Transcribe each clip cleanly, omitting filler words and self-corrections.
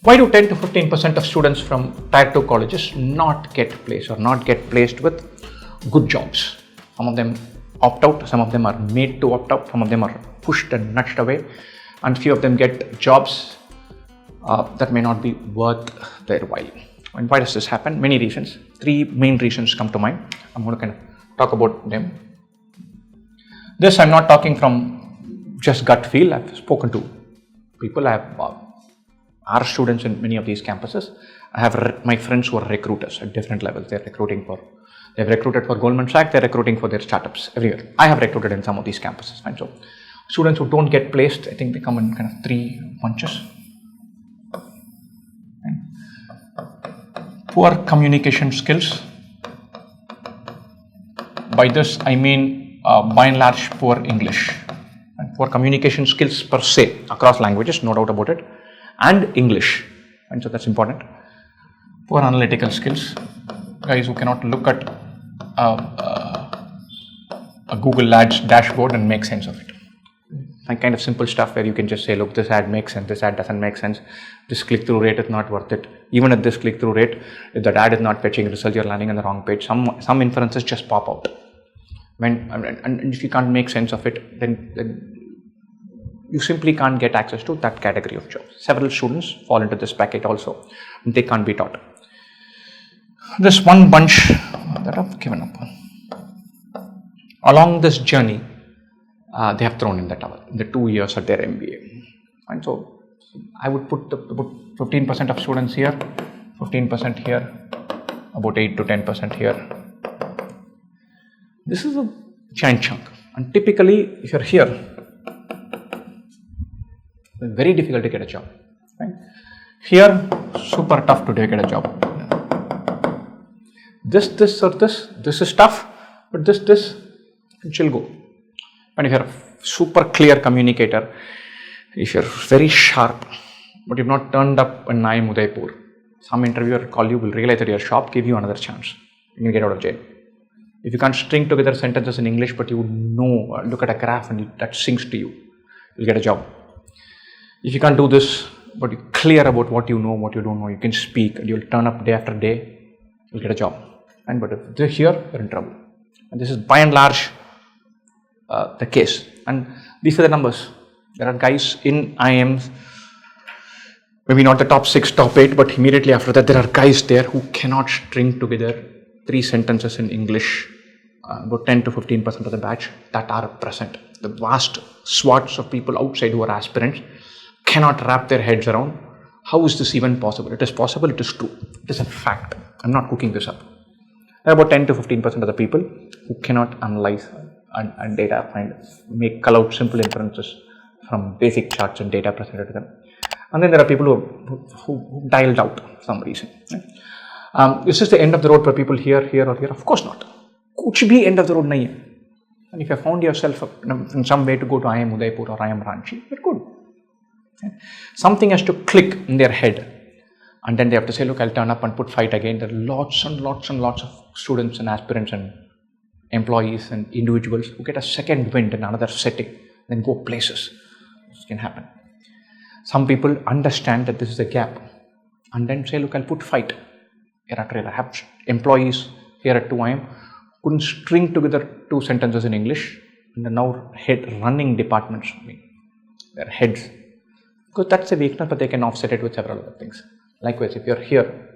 Why do 10 to 15% of students from Tier 2 colleges not get placed or not get placed with good jobs? Some of them opt out, some of them are made to opt out, some of them are pushed and nudged away, and few of them get jobs that may not be worth their while. And why does this happen? Many reasons. Three main reasons come to mind. I'm going to kind of talk about them. This I'm not talking from just gut feel. I've spoken to people. I have our students in many of these campuses. I have my friends who are recruiters at different levels. They've recruited for Goldman Sachs, they're recruiting for their startups everywhere. I have recruited in some of these campuses. And so students who don't get placed, I think they come in kind of three bunches. Poor communication skills. By this I mean by and large poor English. And poor communication skills per se across languages, no doubt about it, and English. And so that's important. Poor analytical skills. Guys who cannot look at a Google Ads dashboard and make sense of it. Like kind of simple stuff where you can just say, look, this ad makes sense, this ad doesn't make sense, this click-through rate is not worth it. Even at this click-through rate, if that ad is not fetching results, you're landing on the wrong page. Some inferences just pop out. And if you can't make sense of it, then you simply can't get access to that category of jobs. Several students fall into this packet also, and they can't be taught. This one bunch that I've given up on. Along this journey, they have thrown in the towel in the 2 years of their MBA. And so I would put about 15% of students here, 15% here, about 8 to 10% here. This is a giant chunk. And typically, if you're here, it's very difficult to get a job. Right? Here, super tough to get a job. This is tough, but this, it will go. And if you're a super clear communicator, if you're very sharp, but you've not turned up in IIM Udaipur, some interviewer will call you, will realize that you're sharp, give you another chance. You can get out of jail. If you can't string together sentences in English, but you know, look at a graph and that sinks to you, you'll get a job. If you can't do this, but you're clear about what you know, what you don't know, you can speak, and you'll turn up day after day, you'll get a job. And but if they're here, you're in trouble. And this is by and large the case. And these are the numbers. There are guys in IIMs, maybe not the top 6, top 8, but immediately after that, there are guys there who cannot string together 3 sentences in English. About 10 to 15% of the batch that are present. The vast swaths of people outside who are aspirants cannot wrap their heads around how is this even possible. It is possible, it is true, it is a fact. I'm not cooking this up. There are about 10 to 15% of the people who cannot analyze and data find, make call out simple inferences from basic charts and data presented to them. And then there are people who dialed out for some reason. Right? Is this the end of the road for people here, here, or here? Of course not. Kuch bhi end of the road nahi hai. And if you have found yourself in some way to go to IIM Udaipur or IIM Ranchi, you're good. Right? Something has to click in their head. And then they have to say, look, I'll turn up and put fight again. There are lots and lots and lots of students and aspirants and employees and individuals who get a second wind in another setting, then go places. This can happen. Some people understand that this is a gap and then say, look, I'll put fight. I have employees here at 2IIM couldn't string together 2 sentences in English and are now running departments. Their heads. Because that's a weakness, but they can offset it with several other things. Likewise, if you're here,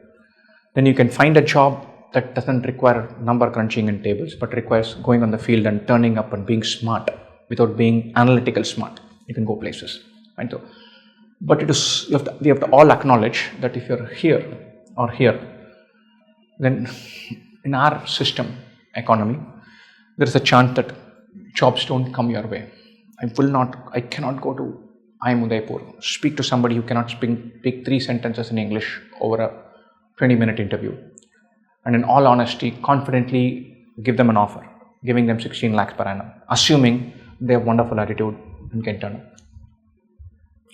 then you can find a job that doesn't require number crunching in tables, but requires going on the field and turning up and being smart without being analytical smart. You can go places. Right? So, but it is we have to all acknowledge that if you're here or here, then in our system economy, there is a chance that jobs don't come your way. I cannot go to IIM Udaipur, speak to somebody who cannot speak 3 sentences in English over a 20-minute interview. And in all honesty, confidently give them an offer, giving them 16 lakhs per annum, assuming they have wonderful attitude and can turn up.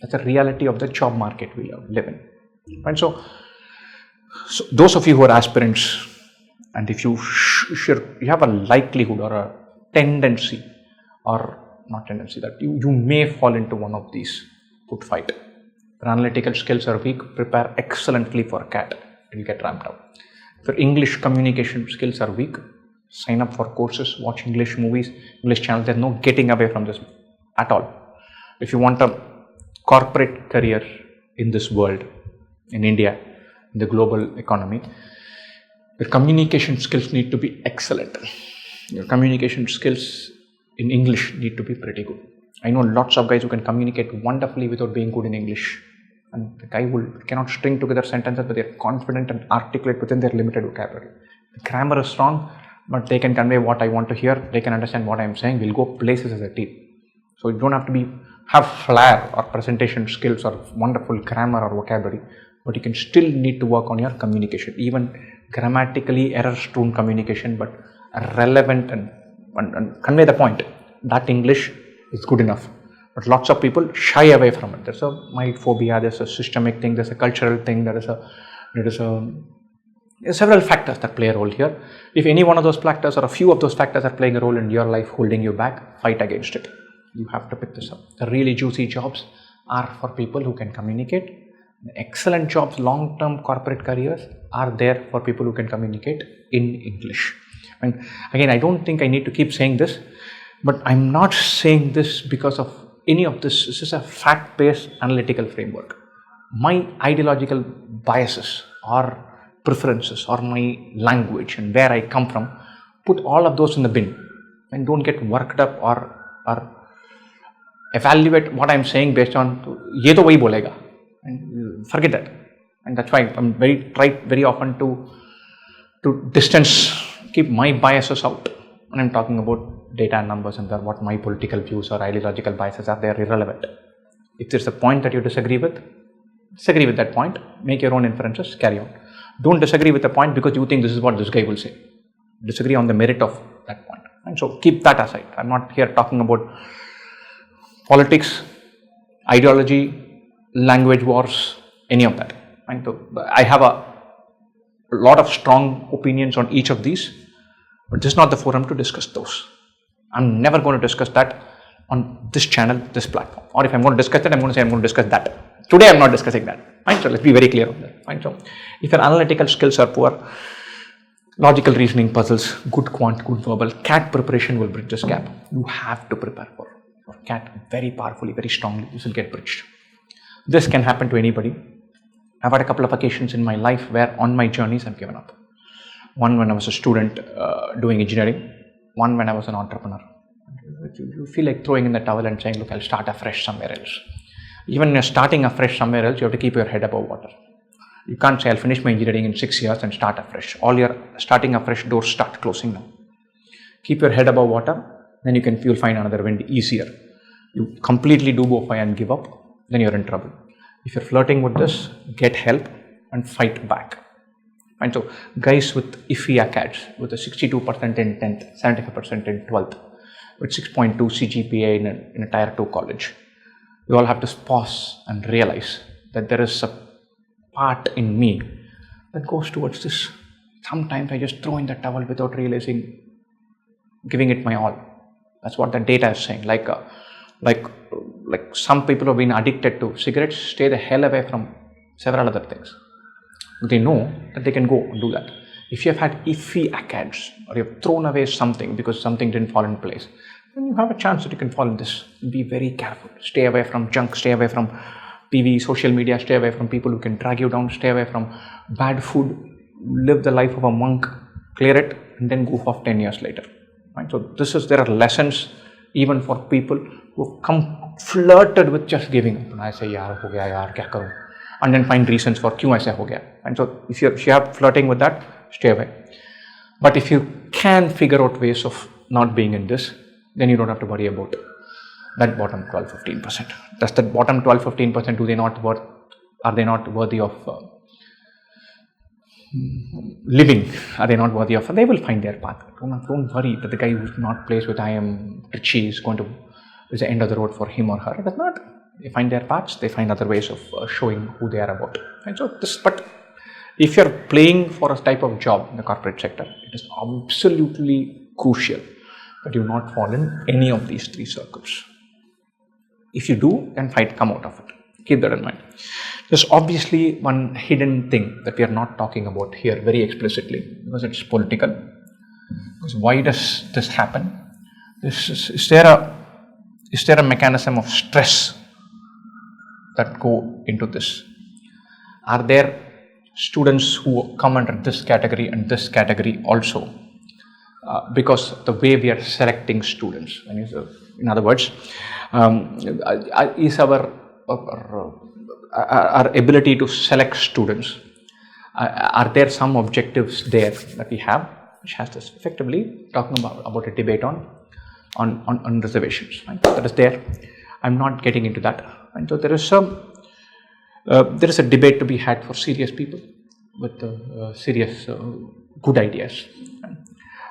That's a reality of the job market we live in. Right? So those of you who are aspirants, and if you have a likelihood or a tendency, or not tendency, that you may fall into one of these, put fight. If your analytical skills are weak, prepare excellently for CAT. You'll get ramped up. If your English communication skills are weak, sign up for courses, watch English movies, English channels. There's no getting away from this at all. If you want a corporate career in this world, in India, in the global economy, your communication skills need to be excellent. Your communication skills in English need to be pretty good. I know lots of guys who can communicate wonderfully without being good in English. And the guy cannot string together sentences, but they're confident and articulate within their limited vocabulary. The grammar is strong, but they can convey what I want to hear. They can understand what I'm saying. We'll go places as a team. So you don't have to have flair or presentation skills or wonderful grammar or vocabulary, but you can still need to work on your communication, even grammatically error-strewn communication, but relevant and convey the point. That English is good enough. But lots of people shy away from it. There's a mild phobia, there's a systemic thing, there's a cultural thing, there's several factors that play a role here. If any one of those factors or a few of those factors are playing a role in your life holding you back, fight against it. You have to pick this up. The really juicy jobs are for people who can communicate. Excellent jobs, long-term corporate careers are there for people who can communicate in English. And again, I don't think I need to keep saying this, but I'm not saying this because of any of this. This is a fact-based analytical framework. My ideological biases or preferences or my language and where I come from, put all of those in the bin and don't get worked up or evaluate what I'm saying based on ye to wahi bolega, and forget that. And that's why I'm very often to keep my biases out when I'm talking about data and numbers and what my political views or ideological biases are. They are irrelevant. If there's a point that you disagree with that point, make your own inferences, carry on. Don't disagree with the point because you think this is what this guy will say. Disagree on the merit of that point. And so keep that aside. I'm not here talking about politics, ideology, language wars, any of that. And so I have a lot of strong opinions on each of these, but this is not the forum to discuss those. I'm never going to discuss that on this channel, this platform. Or if I'm going to discuss that, I'm going to say I'm going to discuss that. Today I'm not discussing that. Fine, so let's be very clear on that. Fine, so if your analytical skills are poor, logical reasoning puzzles, good quant, good verbal, CAT preparation will bridge this gap. You have to prepare for CAT very powerfully, very strongly. This will get bridged. This can happen to anybody. I've had a couple of occasions in my life where on my journeys I've given up. One when I was a student doing engineering, one when I was an entrepreneur. You feel like throwing in the towel and saying, look, I'll start afresh somewhere else. Even when you're starting afresh somewhere else, you have to keep your head above water. You can't say, I'll finish my engineering in 6 years and start afresh. All your starting afresh doors start closing now. Keep your head above water, then you'll find another wind easier. You completely do go and give up, then you're in trouble. If you're flirting with this, get help and fight back. And so guys with iffy ACADS, with a 62% in 10th, 75% in 12th, with 6.2 CGPA in a tier 2 college, you all have to pause and realize that there is a part in me that goes towards this. Sometimes I just throw in the towel without realizing, giving it my all. That's what the data is saying. Like some people have been addicted to cigarettes, stay the hell away from several other things. They know that they can go and do that. If you have had iffy ACADS or you have thrown away something because something didn't fall in place, then you have a chance that you can fall in this. Be very careful. Stay away from junk, stay away from TV, social media, stay away from people who can drag you down, stay away from bad food, live the life of a monk, clear it, and then goof off 10 years later. Right? So there are lessons even for people who have come flirted with just giving up. I say, yaar, ho gaya, yaar, kya karu? And then find reasons for kyun aisa ho gaya. And so if you are flirting with that, stay away. But if you can figure out ways of not being in this, then you don't have to worry about that bottom 12-15%. Does that bottom 12-15%, are they not worthy of living? Are they not worthy of? They will find their path. Don't worry that the guy who's not placed with I am Richie is the end of the road for him or her. It does not. They find their paths. They find other ways of showing who they are about. And so but if you're playing for a type of job in the corporate sector, it is absolutely crucial that you not fall in any of these three circles. If you do, then come out of it. Keep that in mind. There's obviously one hidden thing that we are not talking about here very explicitly because it's political. Because why does this happen? Is there a mechanism of stress that go into this? Are there students who come under this category and this category also? Because the way we are selecting students, in other words, is our ability to select students, are there some objectives there that we have, which has this effectively talking about a debate on reservations, right? That is there. I'm not getting into that. And so there is a debate to be had for serious people with serious good ideas.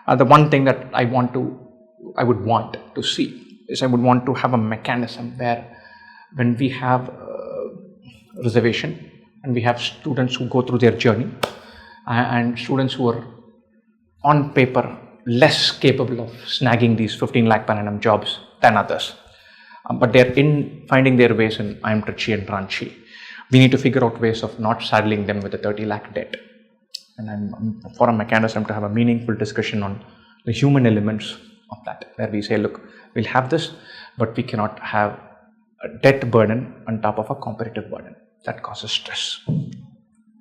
The one thing that I would want to see is I would want to have a mechanism where when we have reservation and we have students who go through their journey and students who are on paper less capable of snagging these 15 lakh per annum jobs than others, but they're in finding their ways in I'm Trichy and Ranchi. We need to figure out ways of not saddling them with a 30 lakh debt. And I'm for a mechanism to have a meaningful discussion on the human elements of that, where we say, look, we'll have this, but we cannot have a debt burden on top of a competitive burden. That causes stress.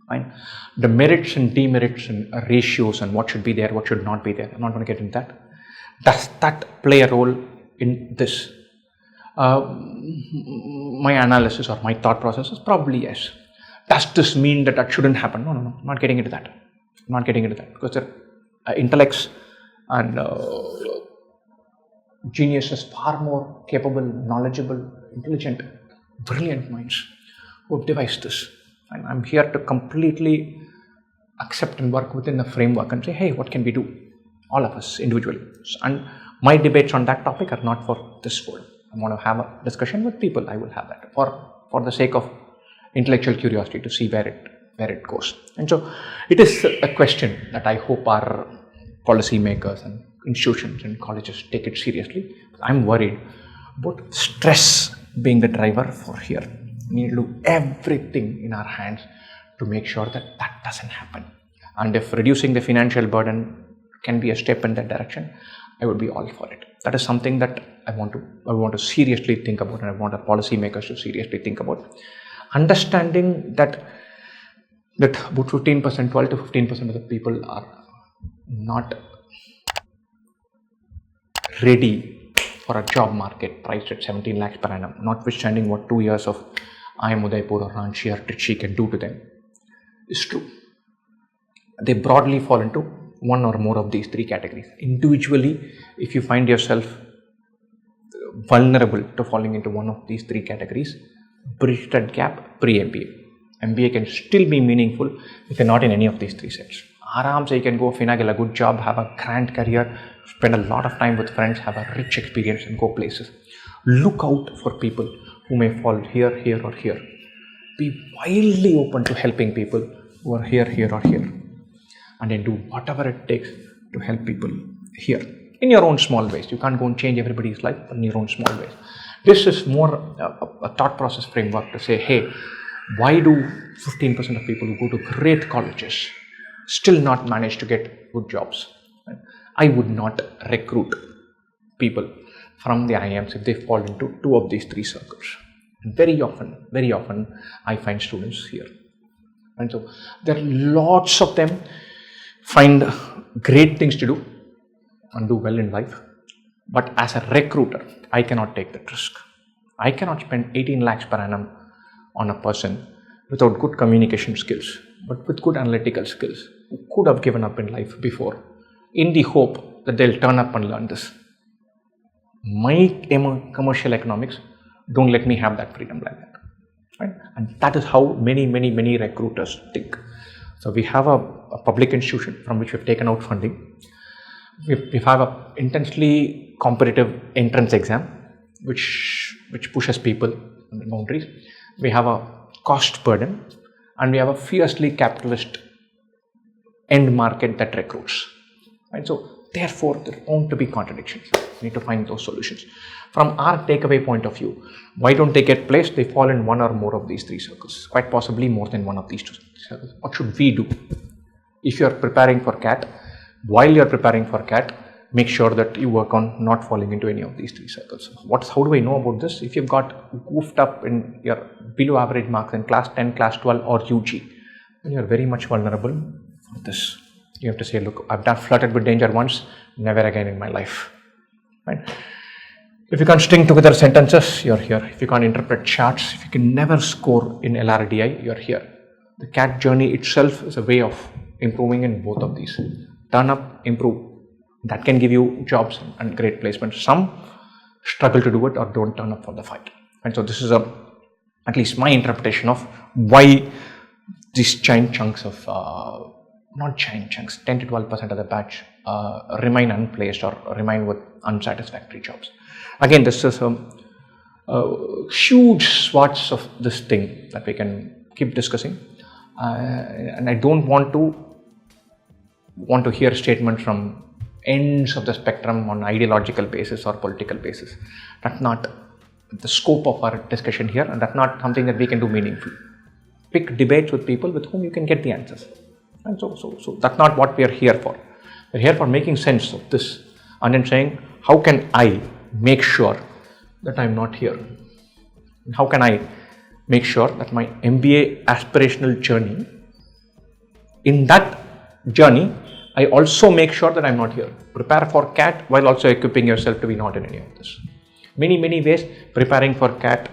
Fine. The merits and demerits and ratios and what should be there, what should not be there. I'm not going to get into that. Does that play a role in this? My analysis or my thought process is probably yes. Does this mean that shouldn't happen? No. I'm not getting into that. Because there are intellects and geniuses far more capable, knowledgeable, intelligent, brilliant minds who have devised this. And I'm here to completely accept and work within the framework and say, hey, what can we do? All of us individually. And my debates on that topic are not for this forum. I want to have a discussion with people. I will have that for the sake of intellectual curiosity to see where it goes. And so it is a question that I hope our policymakers and institutions and colleges take it seriously. I'm worried about stress being the driver for here. We need to do everything in our hands to make sure that doesn't happen. And if reducing the financial burden can be a step in that direction, I would be all for it. That is something that I want to seriously think about, and I want our policymakers to seriously think about. Understanding that about 15%, 12 to 15% of the people are not ready for a job market priced at 17 lakhs per annum, notwithstanding what 2 years of IIM Udaipur or Ranchi or Trichy can do to them, is true. They broadly fall into one or more of these three categories. Individually, if you find yourself vulnerable to falling into one of these three categories, bridge that gap pre-MBA. MBA can still be meaningful if you're not in any of these three sets. Aram say you can go finagle a good job, have a grand career, spend a lot of time with friends, have a rich experience and go places. Look out for people who may fall here, here or here. Be wildly open to helping people who are here, here or here. And then do whatever it takes to help people here in your own small ways. You can't go and change everybody's life, but in your own small ways. This is more a thought process framework to say, hey, why do 15% of people who go to great colleges still not manage to get good jobs? I would not recruit people from the IIMs if they fall into two of these three circles. And very often, I find students here. And so there are lots of them find great things to do and do well in life. But as a recruiter, I cannot take that risk. I cannot spend 18 lakhs per annum on a person without good communication skills, but with good analytical skills, who could have given up in life before, in the hope that they'll turn up and learn this. My commercial economics don't let me have that freedom like that. Right? And that is how many recruiters think. So we have a public institution from which we've taken out funding. We have an intensely competitive entrance exam, which pushes people on the boundaries. We have a cost burden, and we have a fiercely capitalist end market that recruits. Right? So therefore, there are bound to be contradictions. We need to find those solutions. From our takeaway point of view, why don't they get placed? They fall in one or more of these three circles, quite possibly more than one of these two circles. What should we do? If you are preparing for CAT, while you are preparing for CAT, make sure that you work on not falling into any of these three circles. How do I know about this? If you've got goofed up in your below average marks in class 10, class 12 or UG, then you're very much vulnerable for this. You have to say, look, I've done flirted with danger once, never again in my life. Right? If you can't string together sentences, you're here. If you can't interpret charts, if you can never score in LRDI, you're here. The CAT journey itself is a way of improving in both of these. Turn up, improve. That can give you jobs and great placements. Some struggle to do it or don't turn up for the fight. And so this is at least my interpretation of why these giant chunks of, not giant chunks, 10 to 12% of the batch remain unplaced or remain with unsatisfactory jobs. Again, this is huge swaths of this thing that we can keep discussing. And I don't want to hear statements from ends of the spectrum on ideological basis or political basis. That's not the scope of our discussion here, and that's not something that we can do meaningfully. Pick debates with people with whom you can get the answers. And so that's not what we are here for. We're here for making sense of this and then saying, how can I make sure that I'm not here? And how can I make sure that my MBA aspirational journey, in that journey, I also make sure that I'm not here. Prepare for CAT while also equipping yourself to be not in any of this. Many ways preparing for CAT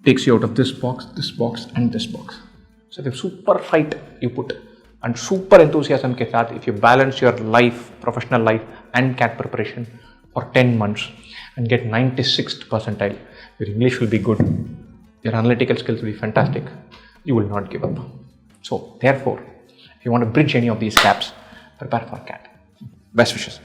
takes you out of this box, and this box. So the super fight you put and super enthusiasm ke saath, if you balance your life, professional life and CAT preparation for 10 months and get 96th percentile, your English will be good, your analytical skills will be fantastic, you will not give up. So therefore, if you want to bridge any of these gaps, prepare for CAT. Best wishes.